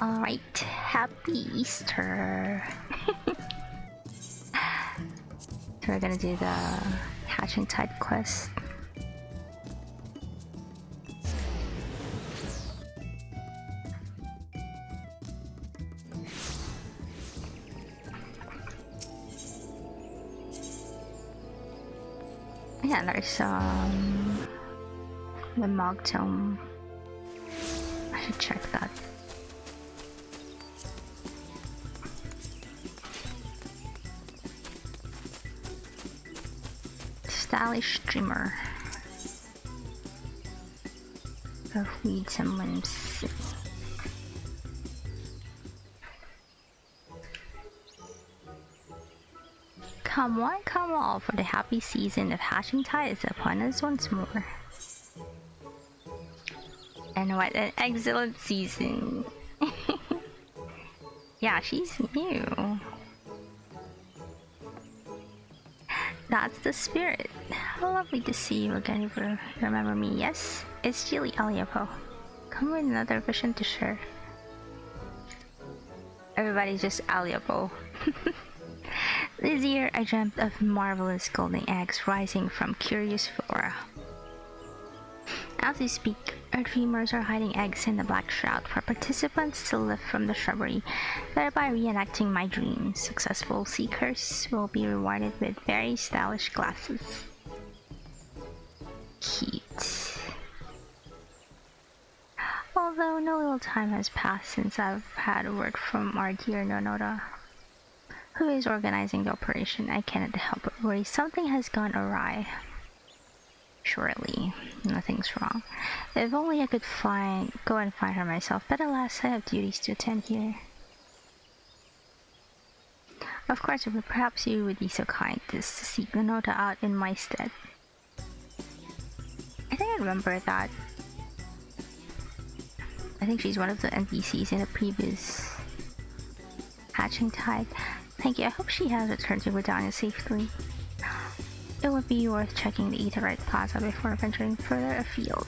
Alright, happy Easter. So we're gonna do the hatching tide quest. Yeah, there's the Mog Tome. I should check that. Stylish streamer of weeds and limbs. Come on, for the happy season of hatching tides upon us once more. And what an excellent season! Yeah, she's new. That's the spirit. How lovely to see you again, if you remember me. Yes, it's Jilly Aliapo. Come with another vision to share. Everybody's just Aliapo. This year I dreamt of marvelous golden eggs rising from curious flora. As we speak, our dreamers are hiding eggs in the black shroud for participants to lift from the shrubbery, thereby reenacting my dreams. Successful seekers will be rewarded with very stylish glasses. Cute. Although no little time has passed since I've had word from our dear Nonora, who is organizing the operation, I cannot help but worry something has gone awry. Surely, nothing's wrong. If only I could go and find her myself, but alas, I have duties to attend here. Of course, perhaps you would be so kind as to seek Nonota out in my stead. I think I remember that. I think she's one of the NPCs in the previous hatching tide. Thank you, I hope she has returned to Verdania safely. It would be worth checking the Aetheryte Plaza before venturing further afield.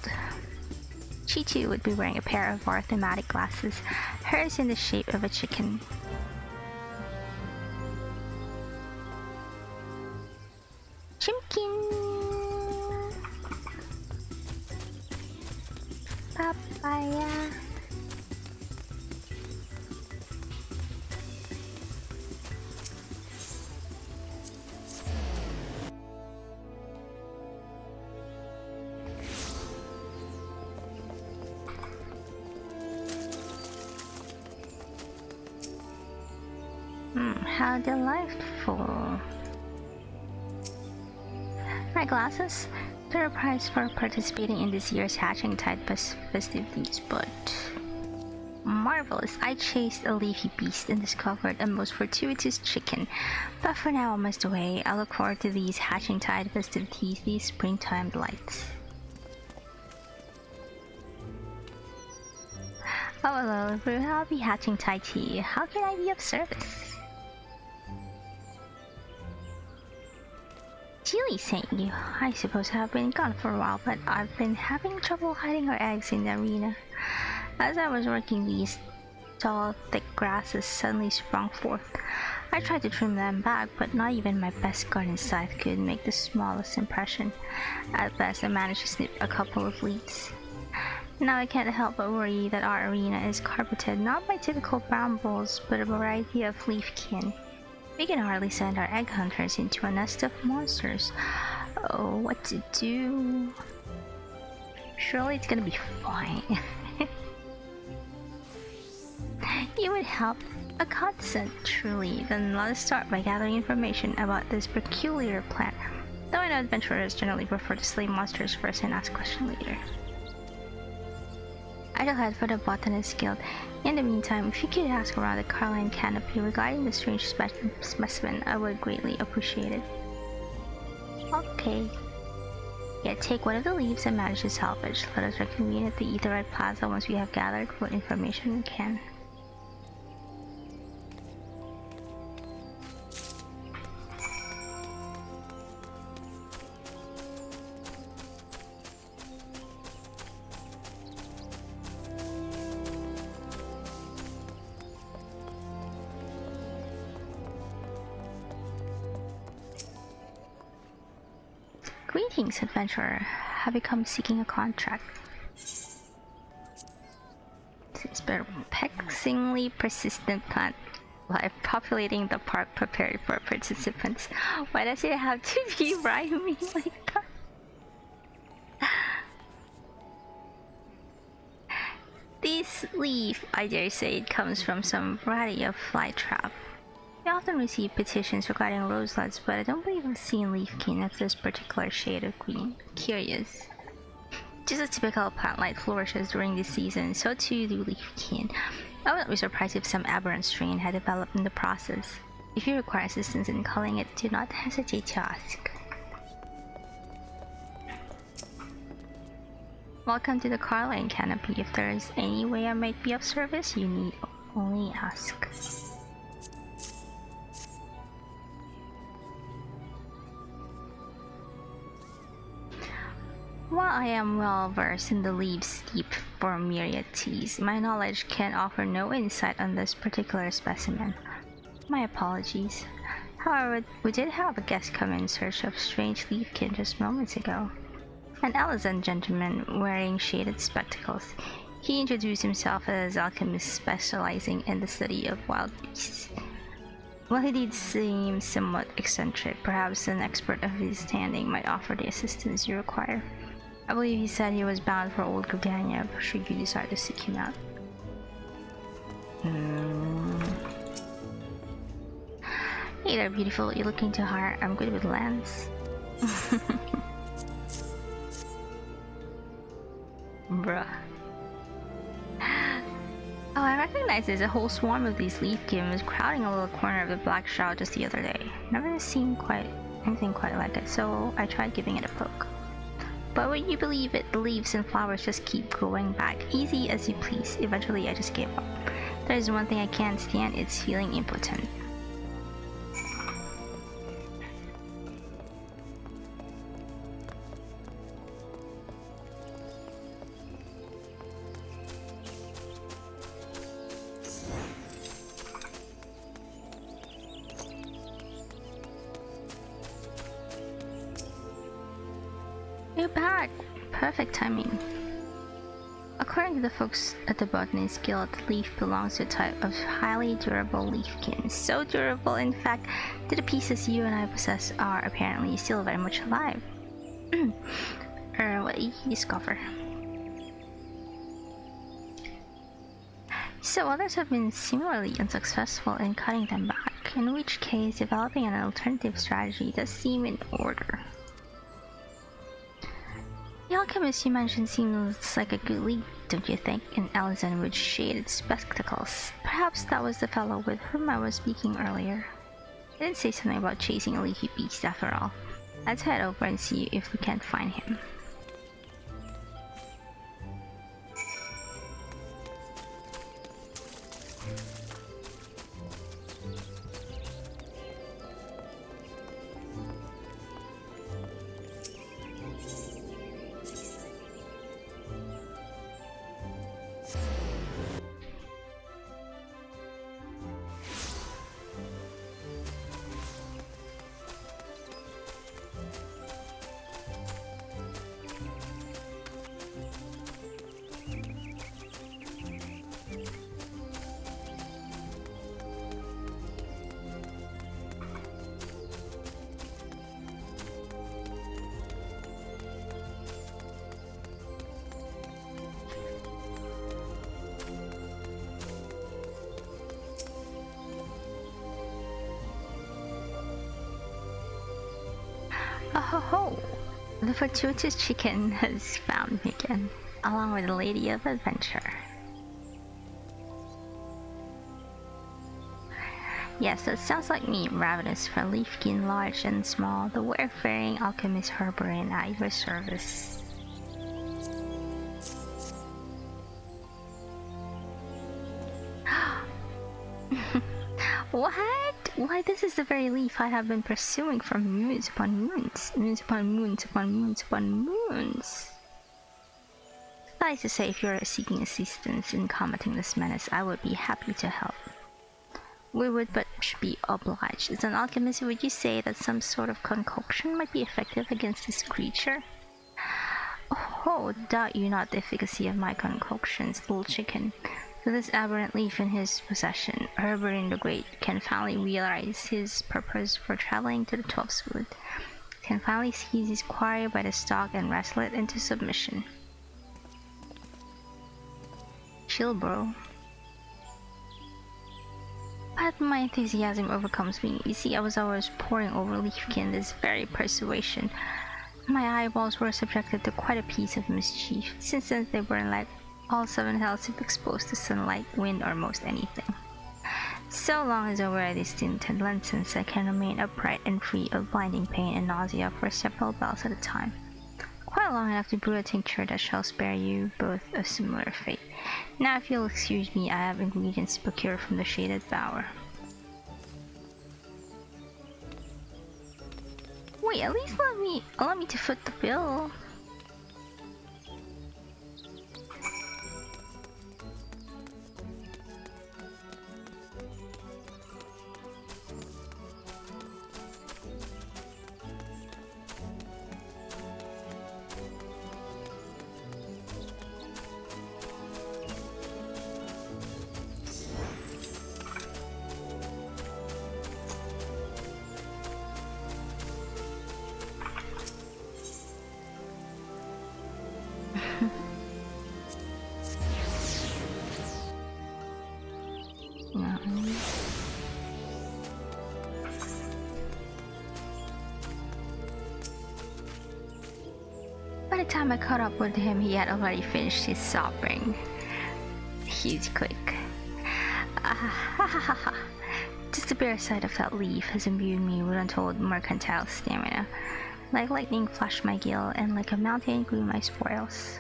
She too would be wearing a pair of our thematic glasses, hers in the shape of a chicken. Chimkin! Papaya! How delightful. My glasses? They're a prize for participating in this year's Hatching Tide festivities, but... marvelous! I chased a leafy beast and discovered a most fortuitous chicken. But for now I must away. I look forward to these Hatching Tide festivities, these springtime delights. Oh hello, brew, happy Hatching Tide to you. How can I be of service? Chili sent you. I suppose I've been gone for a while, but I've been having trouble hiding our eggs in the arena. As I was working, these tall, thick grasses suddenly sprung forth. I tried to trim them back, but not even my best garden scythe could make the smallest impression. At best, I managed to snip a couple of leaves. Now I can't help but worry that our arena is carpeted not by typical brambles, but a variety of leafkin. We can hardly send our egg hunters into a nest of monsters. Oh, what to do? Surely it's gonna be fine. You would help a godsend, truly. Then let us start by gathering information about this peculiar plant. Though I know adventurers generally prefer to slay monsters first and ask questions later. I shall head for the Botanist Guild. In the meantime, if you could ask around the Carline Canopy regarding the strange specimen, I would greatly appreciate it. Okay. Yeah, take one of the leaves and manage to salvage. Let us reconvene at the Aetheryte Plaza once we have gathered what information we can. Greetings, adventurer. Have you come seeking a contract? This perplexingly persistent plant life populating the park prepared for participants. Why does it have to be rhyming like that? This leaf, I dare say, it comes from some variety of flytrap. We often receive petitions regarding roselets, but I don't believe I've seen leafkin of this particular shade of green. Curious. Just a typical plant light flourishes during this season, so too do leafkin. I wouldn't be surprised if some aberrant strain had developed in the process. If you require assistance in culling it, do not hesitate to ask. Welcome to the Carline Canopy. If there is any way I might be of service, you need only ask. While I am well versed in the leaves steeped for myriad teas, my knowledge can offer no insight on this particular specimen. My apologies. However, we did have a guest come in search of strange leafkin just moments ago. An elegant gentleman wearing shaded spectacles. He introduced himself as an alchemist specializing in the study of wild beasts. While he did seem somewhat eccentric, perhaps an expert of his standing might offer the assistance you require. I believe he said he was bound for Old Gudania, should you decide to seek him out. Hey there, beautiful. You looking to hire? I'm good with lands. Bruh. Oh, I recognize there's a whole swarm of these leafkin was crowding a little corner of the Black Shroud just the other day. Never seen anything quite like it, so I tried giving it a poke. But would you believe it, the leaves and flowers just keep growing back, easy as you please. Eventually I just gave up. There's one thing I can't stand, it's feeling impotent. You're back! Perfect timing. According to the folks at the Botanist Guild, the leaf belongs to a type of highly durable leafkin. So durable, in fact, that the pieces you and I possess are apparently still very much alive. What did you discover? So others have been similarly unsuccessful in cutting them back, in which case developing an alternative strategy does seem in order. The alchemist you mentioned seems like a good lead, don't you think? An Ellison with shaded spectacles. Perhaps that was the fellow with whom I was speaking earlier. He did say something about chasing a leafy beast after all. Let's head over and see if we can't find him. Oh ho ho! The fortuitous chicken has found me again, along with the Lady of Adventure. Yes, that sounds like me, ravenous for leafkin large and small, the wayfaring alchemist Herbarian at your service. What? Why, this is the very leaf I have been pursuing for moons upon moons. Moons upon moons upon moons upon moons. Suffice to say, if you're seeking assistance in combating this menace, I would be happy to help. We would but be obliged. As an alchemist, would you say that some sort of concoction might be effective against this creature? Oh, doubt you not the efficacy of my concoctions, little chicken. With this aberrant leaf in his possession, Herbert the Great can finally realize his purpose for traveling to the 12th Wood. Can finally seize his quarry by the stalk and wrestle it into submission. Chill, bro. But my enthusiasm overcomes me. You see, I was always poring over Leafkin this very persuasion. My eyeballs were subjected to quite a piece of mischief, since they weren't like all 7 hells if exposed to sunlight, wind, or most anything. So long as I wear these tinted lenses, I can remain upright and free of blinding pain and nausea for several bells at a time. Quite long enough to brew a tincture that shall spare you both a similar fate. Now, if you'll excuse me, I have ingredients to procure from the shaded bower. Wait, at least allow me to foot the bill. By the time I caught up with him, he had already finished his sopping. He's quick. Just the bare sight of that leaf has imbued me with untold mercantile stamina. Like lightning flashed my gill, and like a mountain grew my spoils.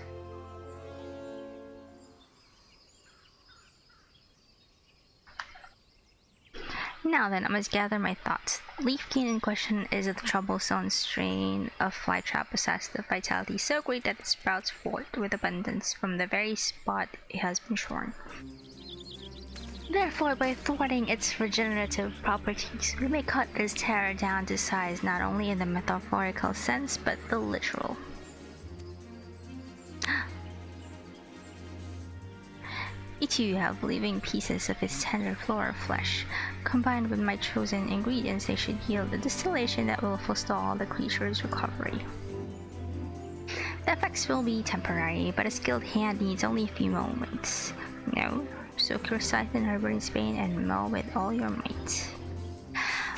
Now then, I must gather my thoughts. Leafkin in question is a troublesome strain of flytrap possessed of vitality so great that it sprouts forth with abundance from the very spot it has been shorn. Therefore, by thwarting its regenerative properties, we may cut this terror down to size not only in the metaphorical sense, but the literal. We too have living pieces of its tender flora flesh. Combined with my chosen ingredients, they should yield a distillation that will forestall the creature's recovery. The effects will be temporary, but a skilled hand needs only a few moments. No, soak your scythe in Herbert's bane and mow with all your might.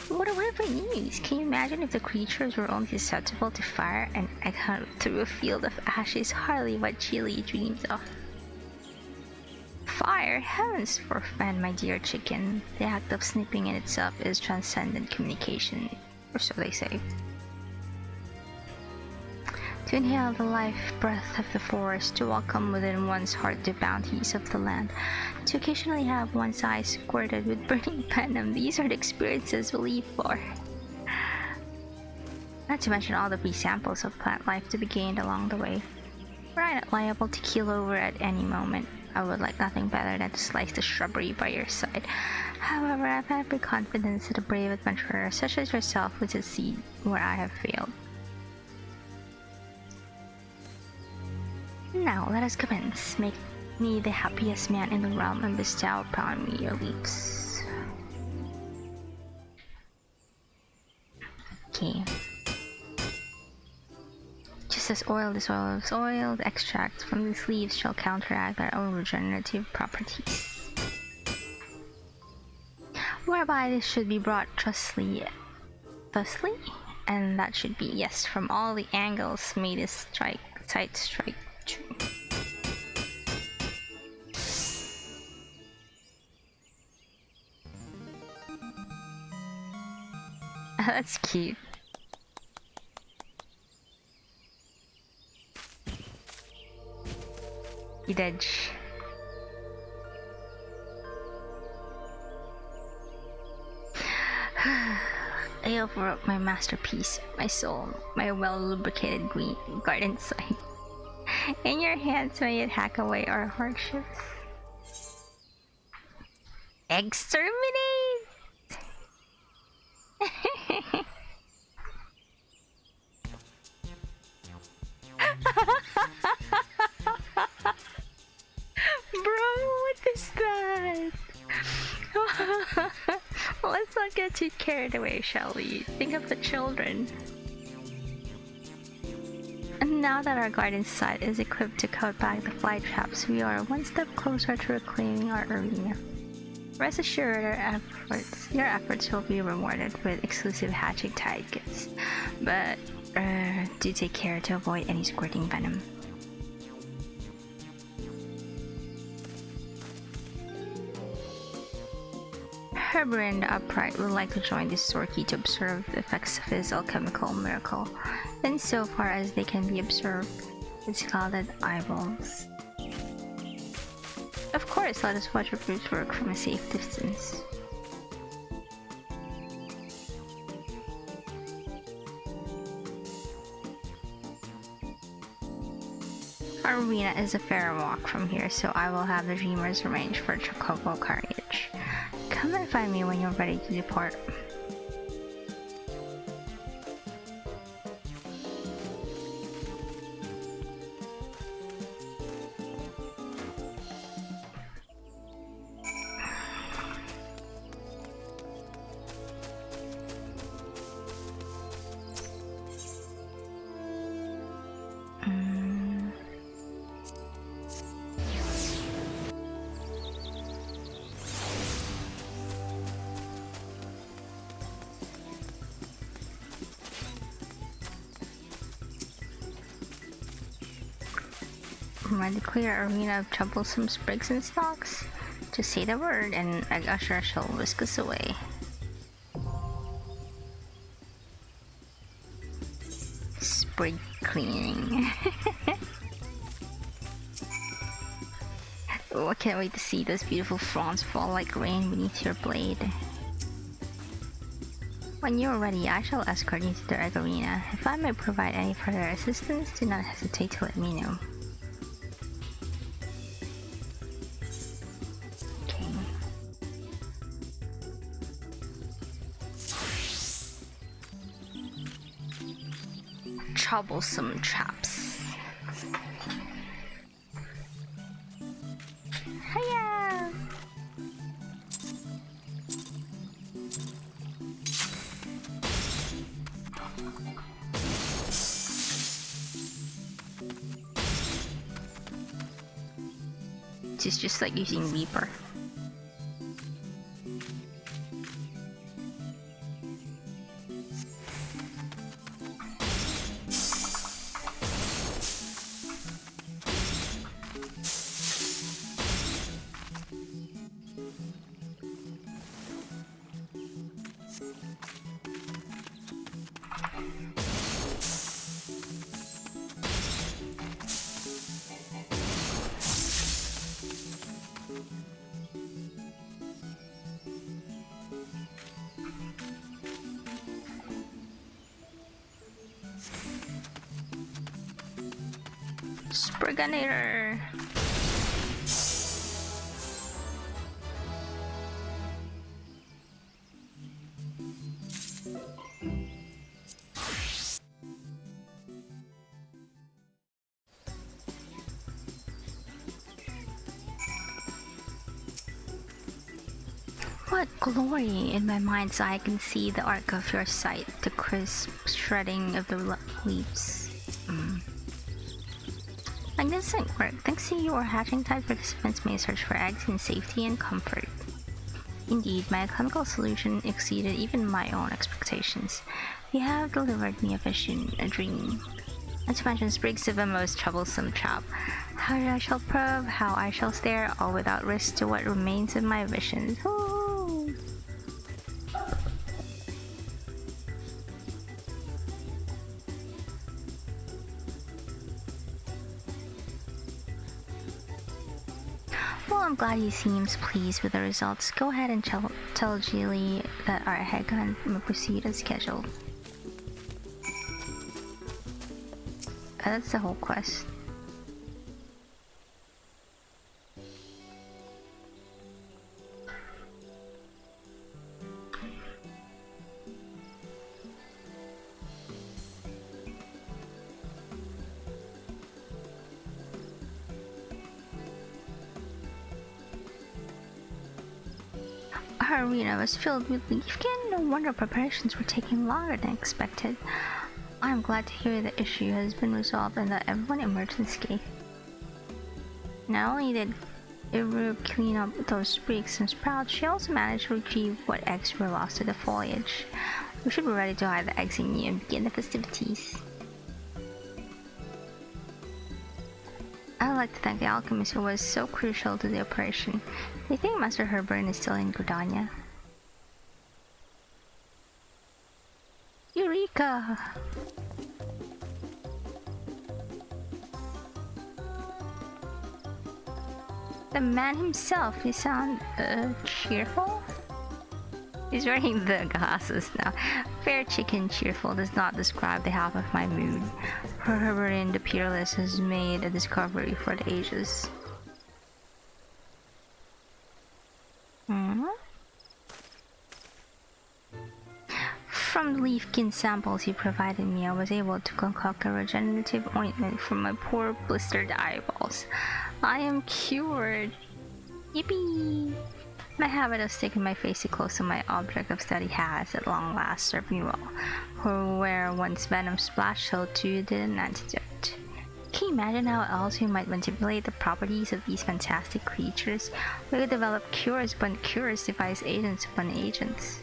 What a wonderful news! Can you imagine if the creatures were only susceptible to fire and echo through a field of ashes? Hardly what Chili dreams of. Fire? Heavens forfend, my dear chicken. The act of snipping in itself is transcendent communication, or so they say. To inhale the life breath of the forest, to welcome within one's heart the bounties of the land, to occasionally have one's eyes squirted with burning venom, these are the experiences we live for. Not to mention all the free samples of plant life to be gained along the way. Were I not liable to keel over at any moment, I would like nothing better than to slice the shrubbery by your side. However, I have every confidence that a brave adventurer such as yourself would succeed where I have failed. Now, let us commence. Make me the happiest man in the realm and bestow upon me your leaves. Okay. Just as oil dissolves oil, the extract from these leaves shall counteract their own regenerative properties. Whereby this should be brought thusly, and that should be, yes, from all the angles may this sight strike true. That's cute. Edge. I offer up my masterpiece, my soul, my well-lubricated green garden site. In your hands may it hack away our hardships. Exterminate! Bro, what is that? Let's not get too carried away, shall we? Think of the children. And now that our garden site is equipped to coat back the fly traps, we are one step closer to reclaiming our arena. Rest assured, your efforts will be rewarded with exclusive hatching tide gifts. But do take care to avoid any squirting venom. Herberin the Upright would like to join this sortie to observe the effects of his alchemical miracle, insofar as they can be observed with scalded eyeballs. Of course, let us watch your brutes work from a safe distance. Our arena is a fair walk from here, so I will have the dreamers arrange for Chocobo carriage. Come and find me when you're ready to depart. Ready to clear arena of troublesome sprigs and stalks? Just say the word and Egg Usher shall whisk us away. Sprig cleaning. Oh, I can't wait to see those beautiful fronds fall like rain beneath your blade. When you are ready, I shall escort you to the Egg Arena. If I may provide any further assistance, do not hesitate to let me know. Troublesome traps. Hiya! It's just like using Reaper. Spriganator. What glory! In my mind's eye I can see the arc of your sight, the crisp shredding of the leaves. Magnificent work. Thanks to you, our hatching tide participants may search for eggs in safety and comfort. Indeed, my alchemical solution exceeded even my own expectations. You have delivered me a vision, a dream. Not to mention sprigs of a most troublesome trap. How I shall probe, how I shall stare, all without risk to what remains of my visions. Ooh. Well, I'm glad he seems pleased with the results. Go ahead and tell Geely that our head hunt will proceed as scheduled. That's the whole quest. The arena was filled with leafkin. No wonder preparations were taking longer than expected. I'm glad to hear the issue has been resolved and that everyone emerged unscathed. Not only did Iru clean up those sprigs and sprouts, she also managed to retrieve what eggs were lost to the foliage. We should be ready to hide the eggs in you and begin the festivities. I'd like to thank the alchemist who was so crucial to the operation. Do you think Master Herburn is still in Gridania? Eureka! The man himself, you sound cheerful? He's wearing the glasses now. Fair chicken cheerful does not describe the half of my mood. Herberin the Peerless has made a discovery for the ages. From the leafkin samples he provided me, I was able to concoct a regenerative ointment for my poor blistered eyeballs. I am cured! Yippee! My habit of sticking my face too close to my object of study has, at long last, served me well. For where once venom splashed, so too did an antidote. Can you imagine how else we might manipulate the properties of these fantastic creatures? We could develop cures upon cures, devise agents upon agents.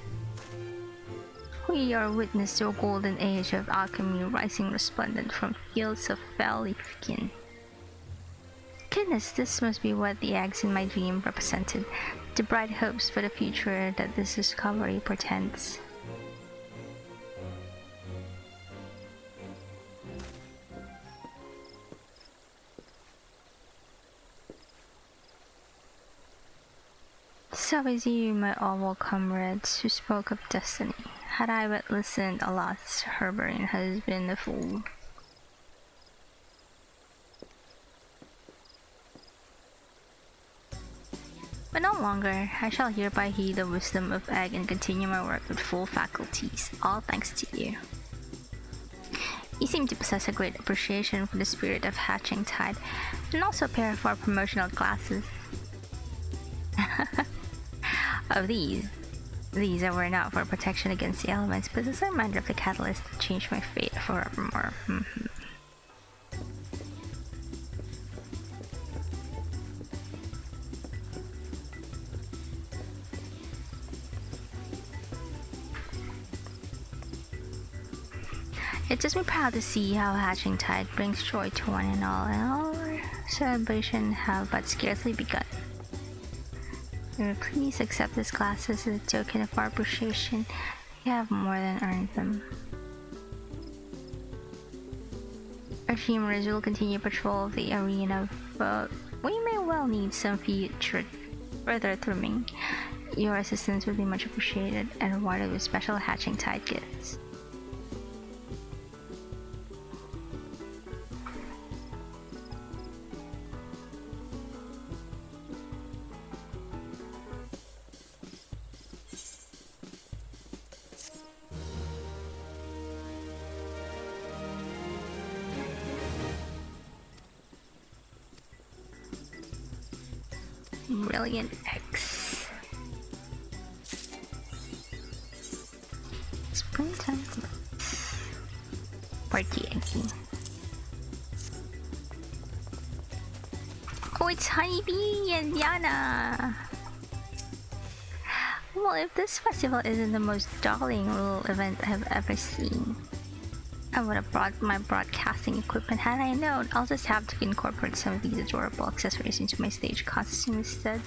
We are witness to a golden age of alchemy rising resplendent from fields of fell leafkin. Goodness, this must be what the eggs in my dream represented. The bright hopes for the future that this discovery portends. So is you, my oval comrades, who spoke of destiny. Had I but listened, alas, Herberin has been a fool. But no longer. I shall hereby heed the wisdom of Egg and continue my work with full faculties, all thanks to you. You seem to possess a great appreciation for the spirit of Hatching Tide, and also a pair of our promotional glasses. Of these I were not for protection against the elements, but as a reminder of the catalyst that changed my fate forevermore. It does me proud to see how Hatching Tide brings joy to one and our celebration have but scarcely begun. Please accept these glasses as a token of our appreciation. You have more than earned them. Our streamers will continue patrol of the arena, but we may well need some future further trimming. Your assistance would be much appreciated and rewarded with special Hatching Tide gifts. Brilliant X. Springtime party eggy. Oh, it's Honeybee and Diana. Well, if this festival isn't the most darling little event I've ever seen, I would have brought my broadcasting equipment had I known. I'll just have to incorporate some of these adorable accessories into my stage costume instead.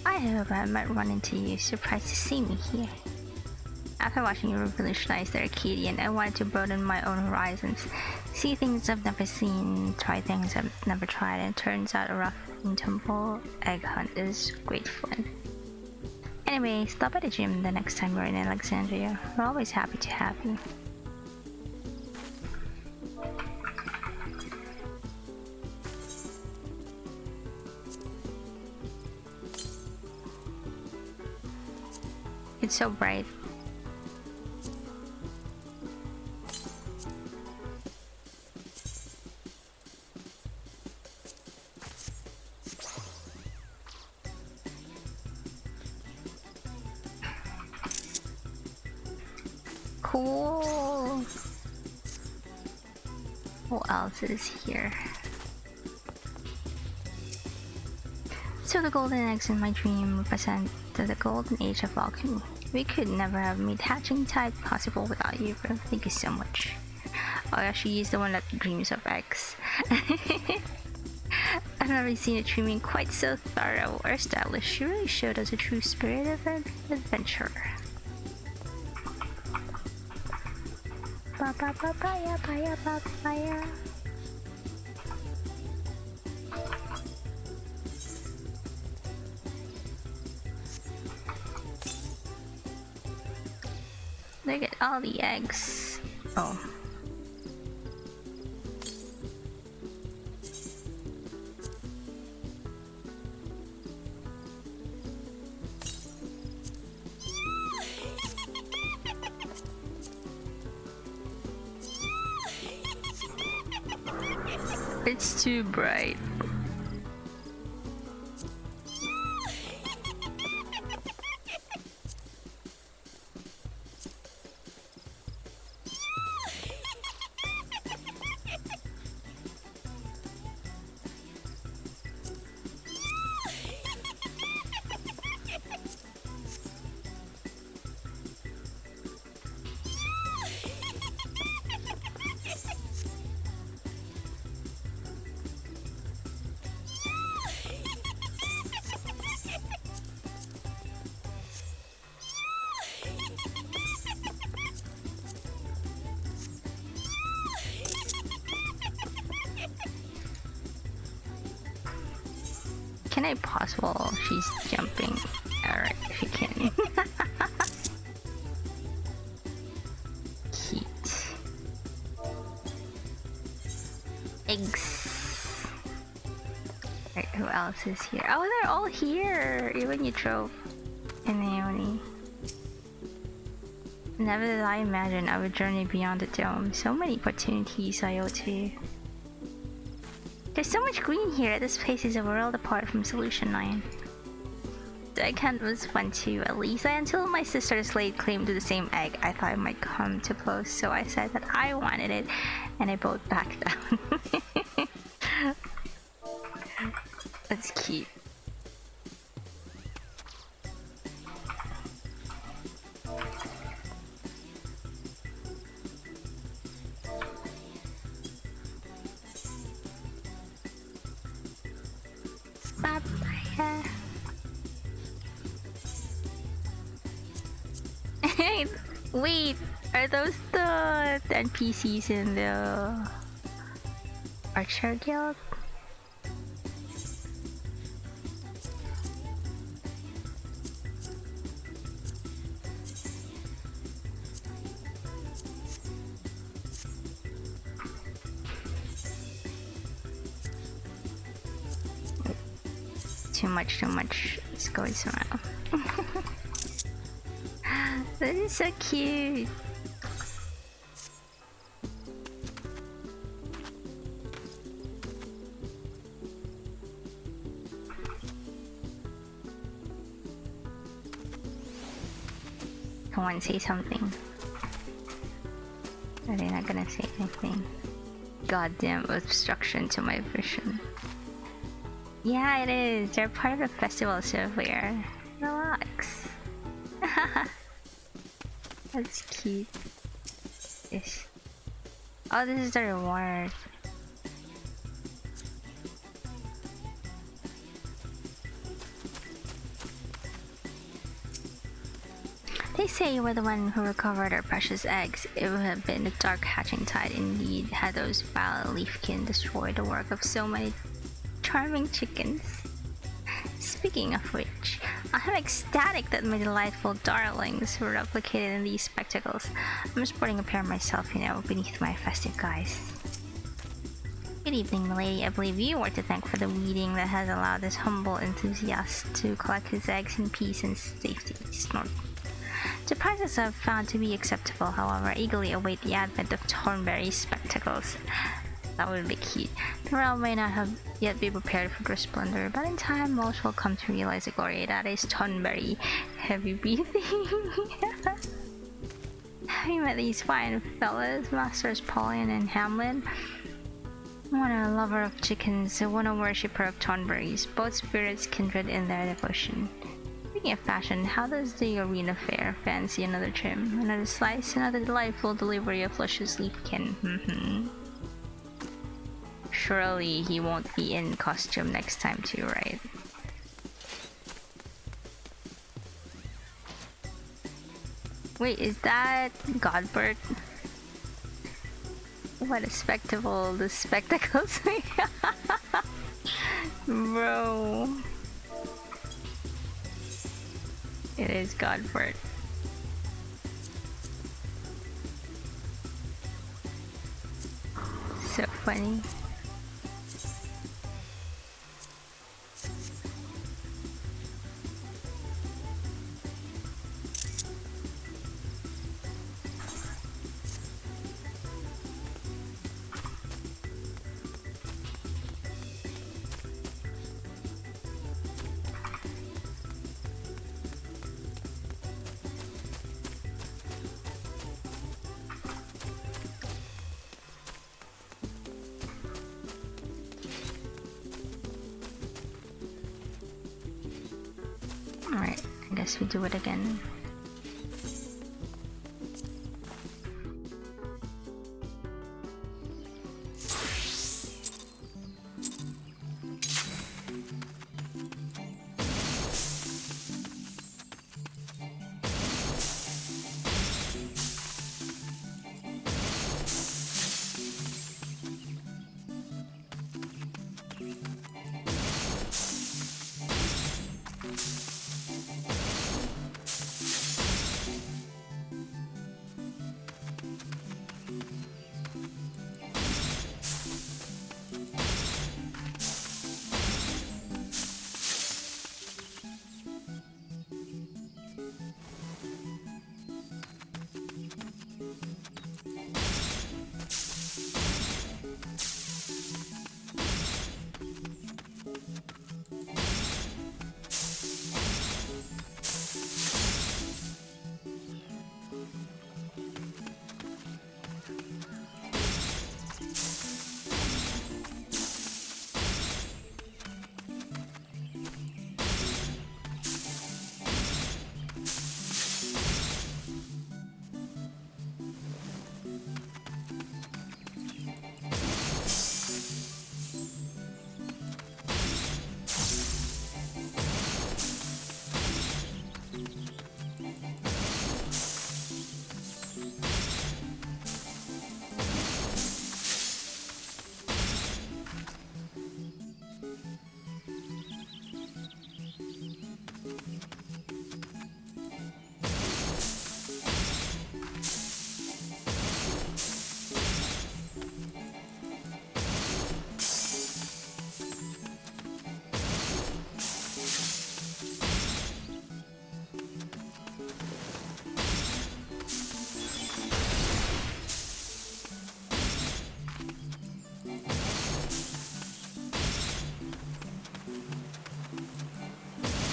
I hope I might run into you, surprised to see me here. After watching you revolutionize the Arcadian, I wanted to broaden my own horizons, see things I've never seen, try things I've never tried, and it turns out a rough and tumble egg hunt is great fun. Anyway, stop at the gym the next time we're in Alexandria. We're always happy to have you. It's so bright. cool. What else is here? So the golden eggs in my dream represent the golden age of alchemy. We could never have made hatching tide possible without you, bro. Thank you so much. Oh yeah, she's the one that dreams of eggs. I've never seen a dreaming quite so thorough or established. She really showed us a true spirit of adventure. Ba ba ba ba ya ba ya ba ba ya. Look at all the eggs. Oh. It's too bright. Can I pause while she's jumping? Alright, she can. Cute. Eggs. Alright, who else is here? Oh, they're all here! Even Yutro and Naomi. Never did I imagine I would journey beyond the dome. So many opportunities I owe to you. There's so much green here. This place is a world apart from Solution 9. The egg hunt was fun too, at least until my sister's laid claim to the same egg. I thought it might come to blows, so I said that I wanted it, and I both backed down. That's cute. Wait, are those the NPCs in the Archer Guild? Too much. Let's go somewhere. This is so cute. Come on, say something. Are they not gonna say anything? Goddamn obstruction to my vision. Yeah, it is. They're part of the festival, Sylvia. Relax. That's cute. Yes. Oh, this is the reward. They say you were the one who recovered our precious eggs. It would have been a dark hatching tide indeed had those foul leafkin destroyed the work of so many charming chickens. Speaking of which, I'm ecstatic that my delightful darlings were replicated in these spectacles. I'm sporting a pair myself, you know, beneath my festive guise. Good evening, milady. I believe you are to thank for the weeding that has allowed this humble enthusiast to collect his eggs in peace and safety. Snort. The prices I've found to be acceptable, however, I eagerly await the advent of Thornberry spectacles. That would be cute. The realm may not have yet be prepared for their splendor, but in time most will come to realize the glory that is Thornberry heavy breathing. Have you met these fine fellas, Masters Pauline and Hamlin? One a lover of chickens, one a worshipper of tonberries, both spirits kindred in their devotion. Speaking of fashion, how does the arena fare? Fancy another trim, another slice, another delightful delivery of luscious leafkin. Surely he won't be in costume next time too, right? Wait, is that Godbert? What a spectacle the spectacles make. Bro. It is Godbert. So funny. Alright, I guess we do it again.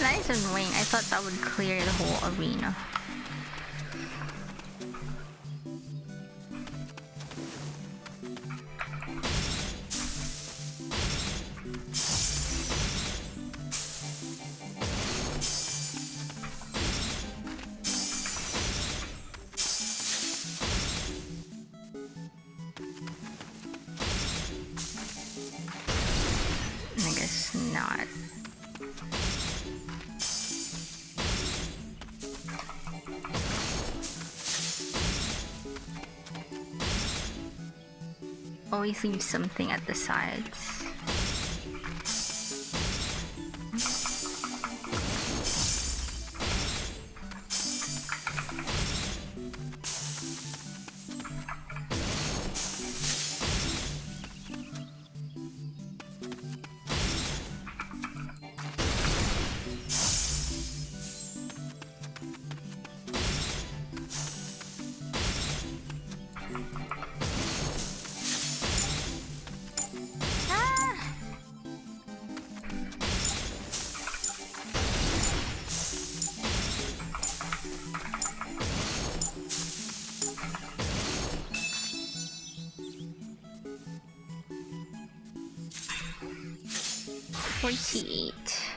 Nice and rain. I thought that would clear the whole arena. I guess not. Always leave something at the sides. 48.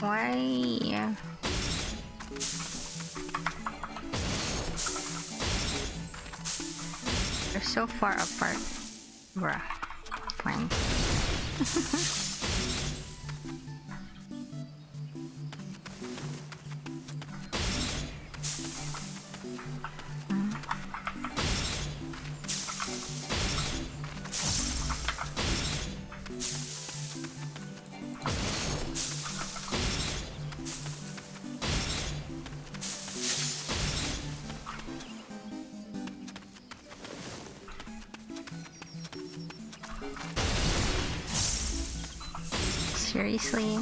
Why? They're so far apart. Bruh. Fine. Seriously?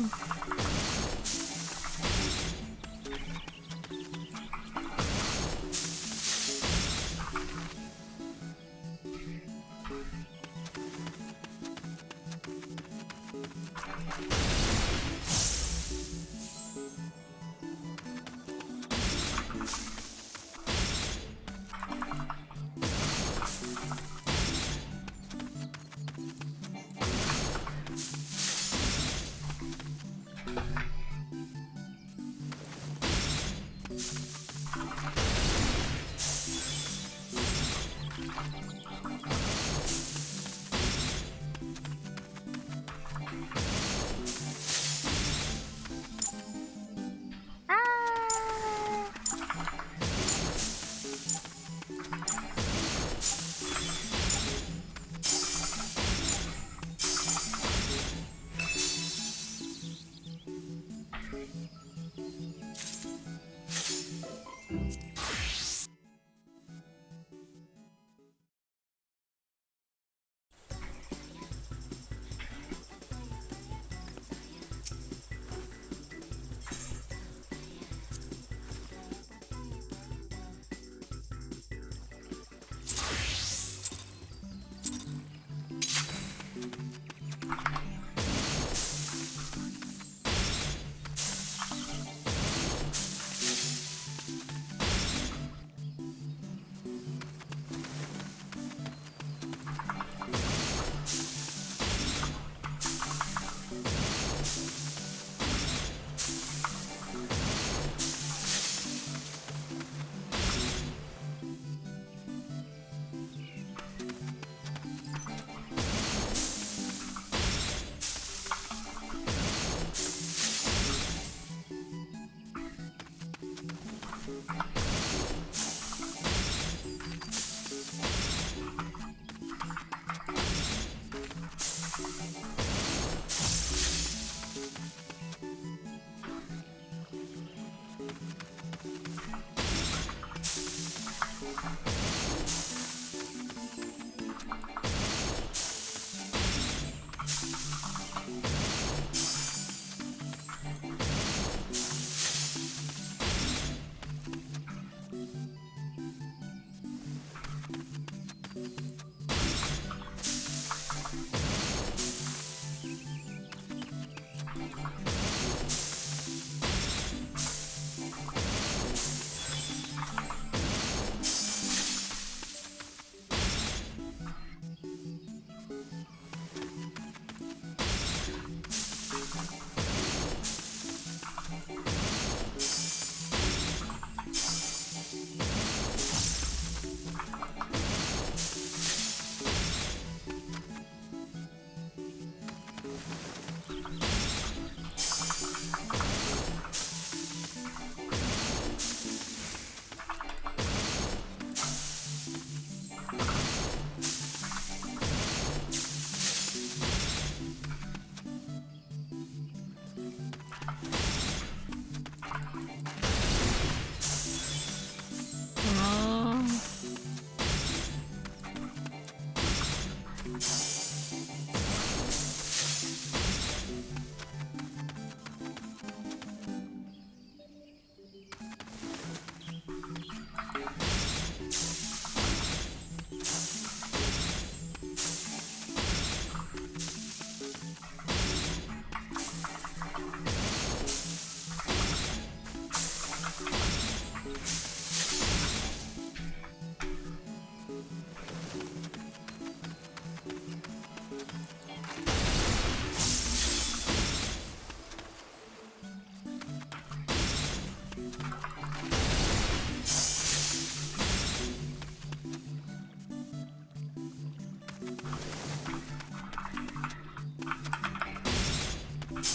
What?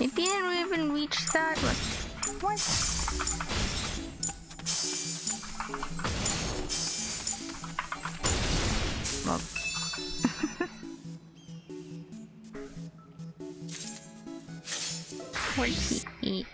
It didn't even reach that. What? Well. 48.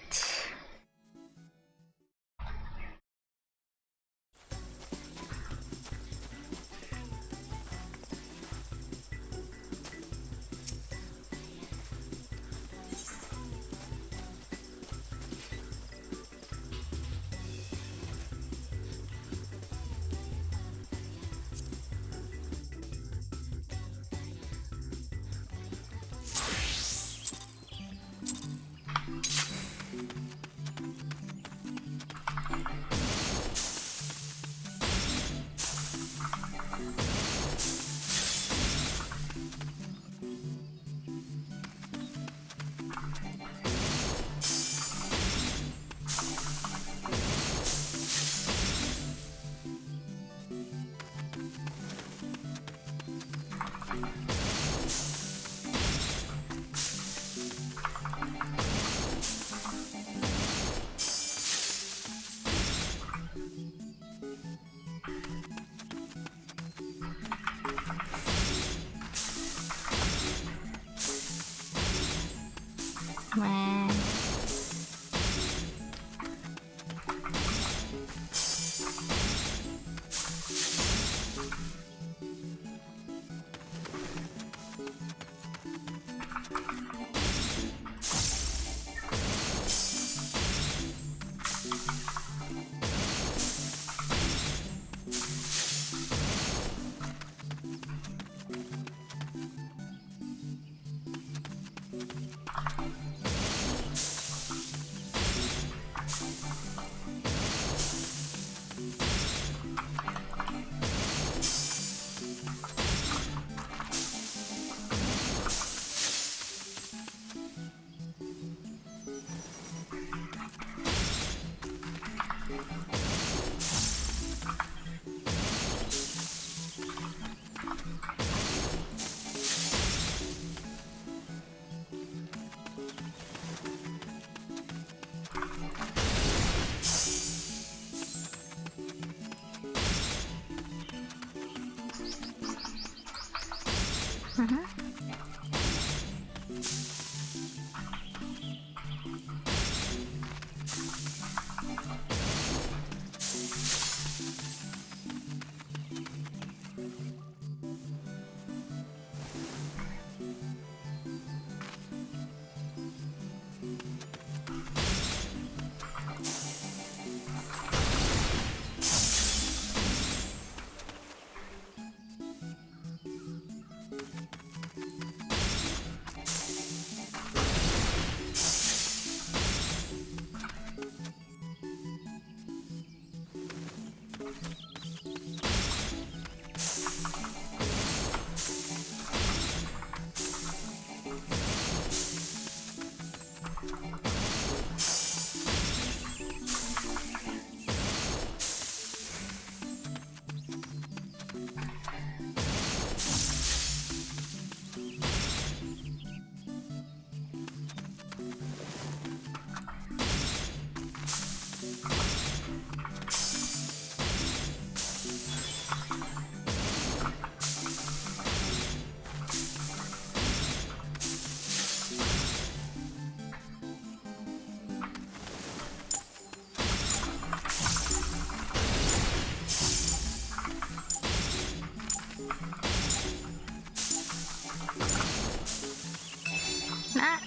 Man. Ah.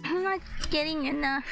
I'm not getting enough.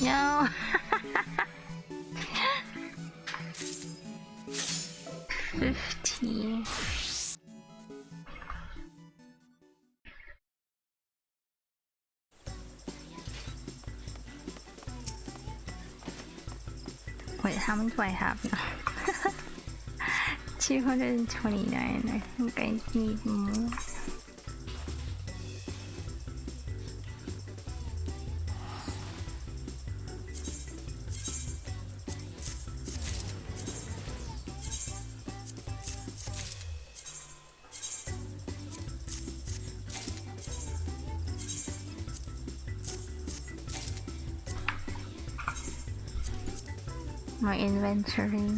No. 50. Wait, how many do I have now? 229. I think I need more. My inventory.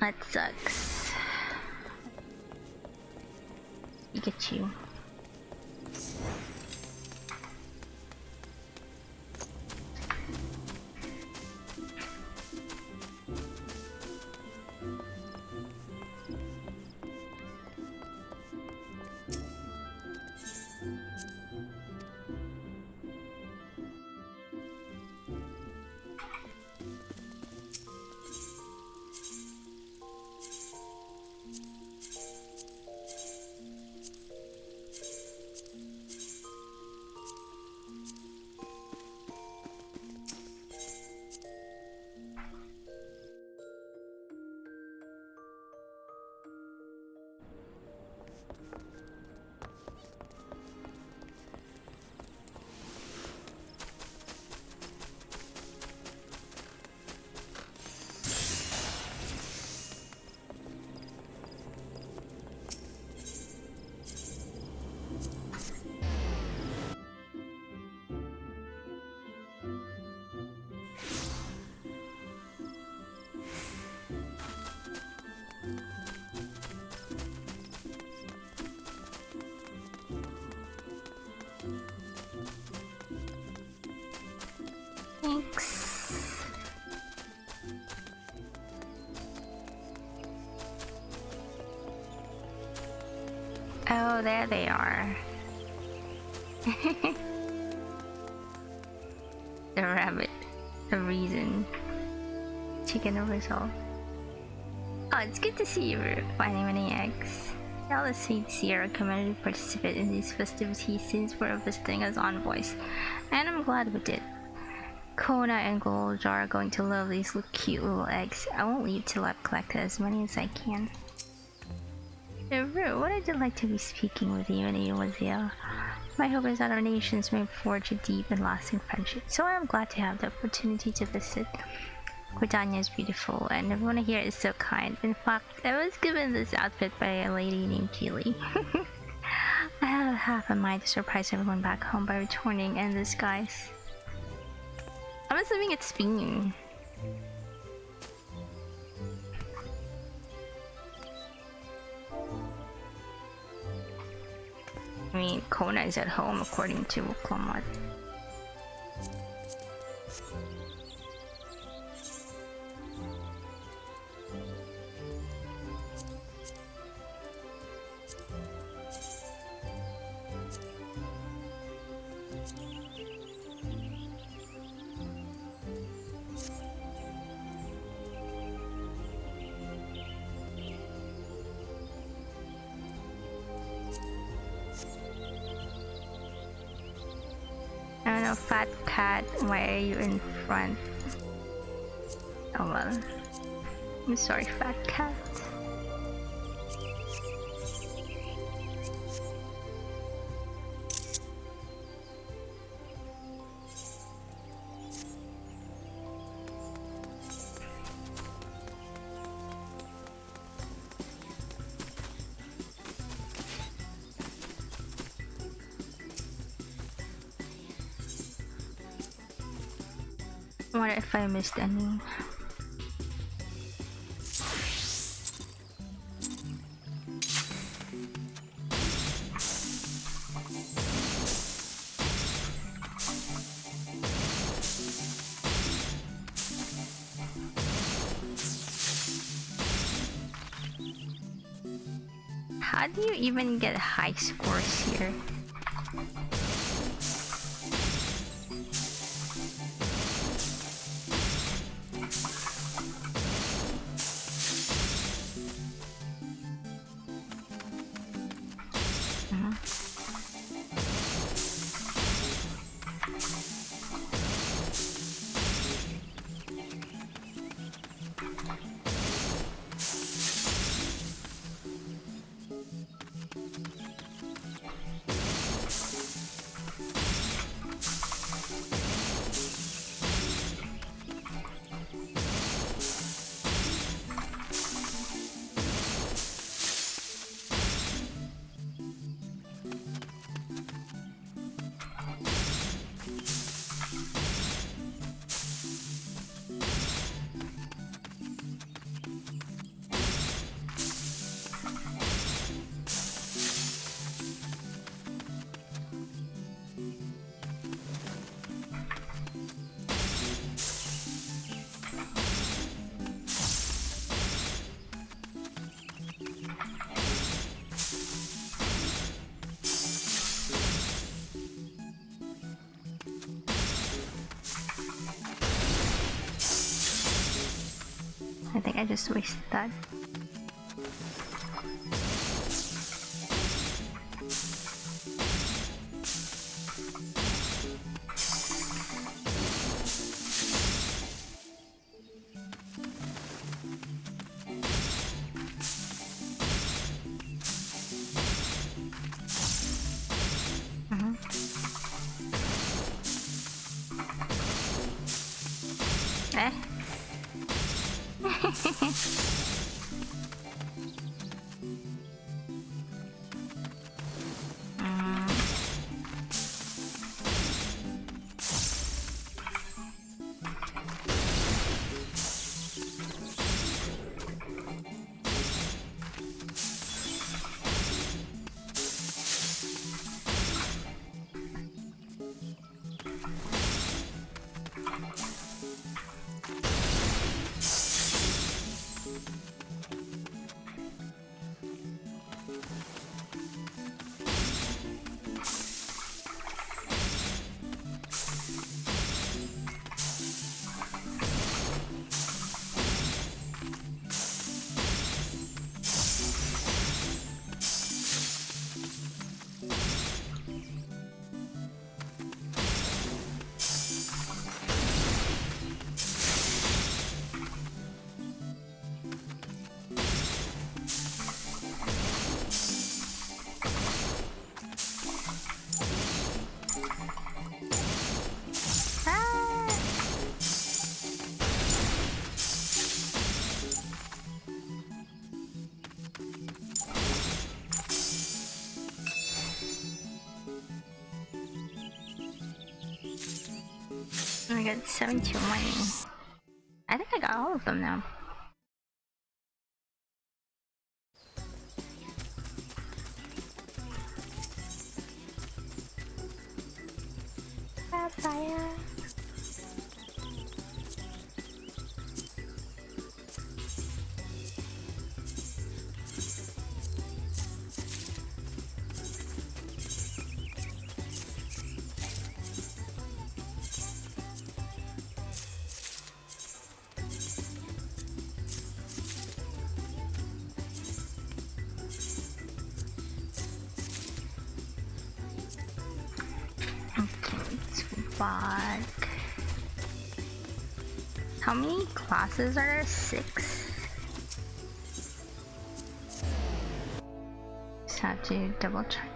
That sucks. Pikachu. Oh, there they are. The rabbit. The reason. Chicken oversoul. Oh, it's good to see you finding many eggs. Tell the saints here are committed to participate in these festivities since we're visiting as envoys, and I'm glad we did. Kona and Goljar are going to love these cute little eggs. I won't leave till I've collected as many as I can. Ru, what a delight to be speaking with you and Iwazia. My hope is that our nations may forge a deep and lasting friendship, so I am glad to have the opportunity to visit. Gridania is beautiful, and everyone here is so kind. In fact, I was given this outfit by a lady named Keely. I have half a mind to surprise everyone back home by returning in disguise. I'm assuming it's Bean. I mean, Kona is at home according to Woklamat. I don't know, fat cat, why are you in front? Oh well. I'm sorry, fat cat. I wonder if I missed any. How do you even get high scores here? I think I just wasted that. Eh? I got 72 money. I think I got all of them now. Fire. Back. How many classes are there? 6. Just have to double check.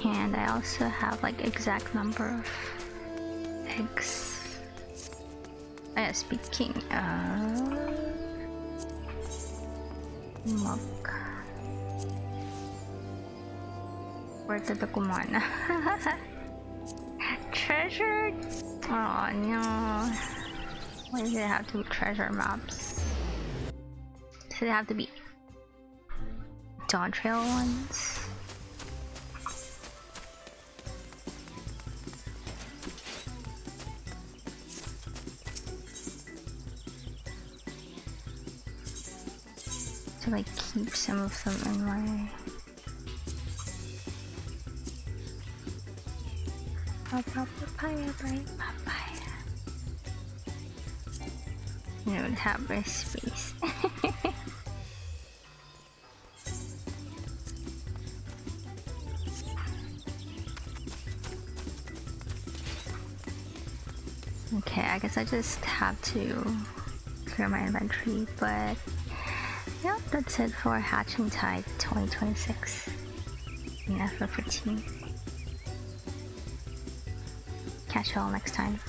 And I also have like exact number of eggs. Speaking of milk, where did the kumana? Treasure? Oh no! Why does it have to be treasure maps? Does it have to be Dawn Trail ones? To like keep some of them in my papaya. You don't have a space. Okay, I guess I just have to clear my inventory, but yeah, that's it for Hatching Tide 2026 in FFXIV. Catch you all next time.